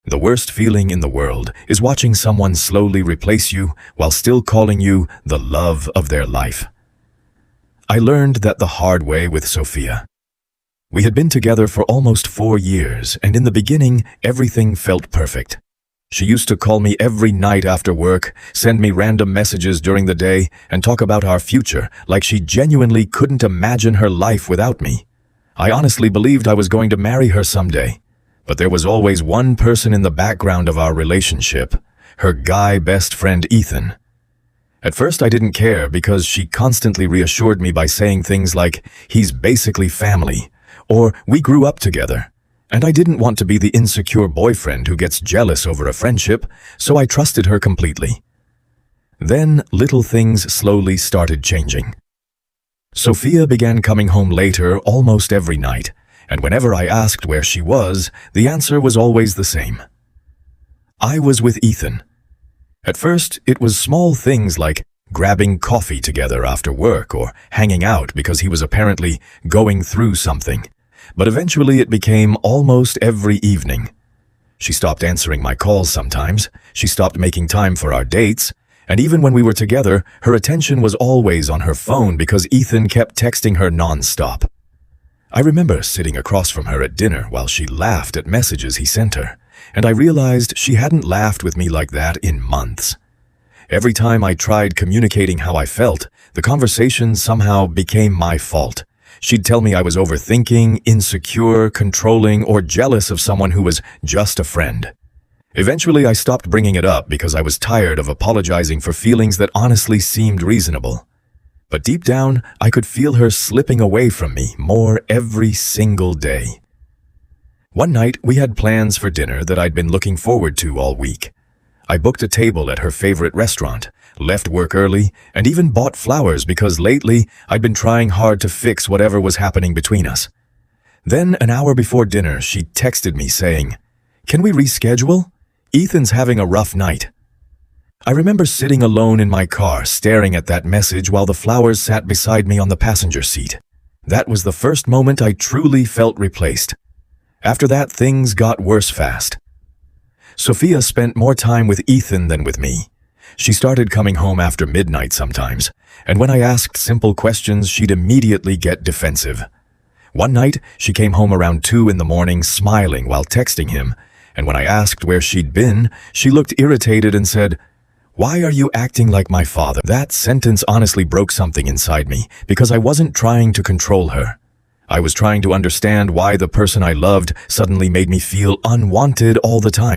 The worst feeling in the world is watching someone slowly replace you while still calling you the love of their life. I learned that the hard way with Sophia. We had been together for almost 4 years, and in the beginning, everything felt perfect. She used to call me every night after work, send me random messages during the day, and talk about our future like she genuinely couldn't imagine her life without me. I honestly believed I was going to marry her someday. But there was always one person in the background of our relationship, her guy best friend Ethan. At first I didn't care because she constantly reassured me by saying things like, "He's basically family," or "We grew up together." And I didn't want to be the insecure boyfriend who gets jealous over a friendship, so I trusted her completely. Then little things slowly started changing. Sophia began coming home later almost every night, and whenever I asked where she was, the answer was always the same. I was with Ethan. At first, it was small things like grabbing coffee together after work or hanging out because he was apparently going through something. But eventually it became almost every evening. She stopped answering my calls sometimes, she stopped making time for our dates, and even when we were together, her attention was always on her phone because Ethan kept texting her non-stop. I remember sitting across from her at dinner while she laughed at messages he sent her, and I realized she hadn't laughed with me like that in months. Every time I tried communicating how I felt, the conversation somehow became my fault. She'd tell me I was overthinking, insecure, controlling, or jealous of someone who was just a friend. Eventually, I stopped bringing it up because I was tired of apologizing for feelings that honestly seemed reasonable. But deep down, I could feel her slipping away from me more every single day. One night, we had plans for dinner that I'd been looking forward to all week. I booked a table at her favorite restaurant, left work early, and even bought flowers because lately I'd been trying hard to fix whatever was happening between us. Then, an hour before dinner, she texted me saying, "Can we reschedule? Ethan's having a rough night." I remember sitting alone in my car staring at that message while the flowers sat beside me on the passenger seat. That was the first moment I truly felt replaced. After that, things got worse fast. Sophia spent more time with Ethan than with me. She started coming home after midnight sometimes, and when I asked simple questions, she'd immediately get defensive. One night, she came home around 2 in the morning smiling while texting him, and when I asked where she'd been, she looked irritated and said, "Why are you acting like my father?" That sentence honestly broke something inside me because I wasn't trying to control her. I was trying to understand why the person I loved suddenly made me feel unwanted all the time.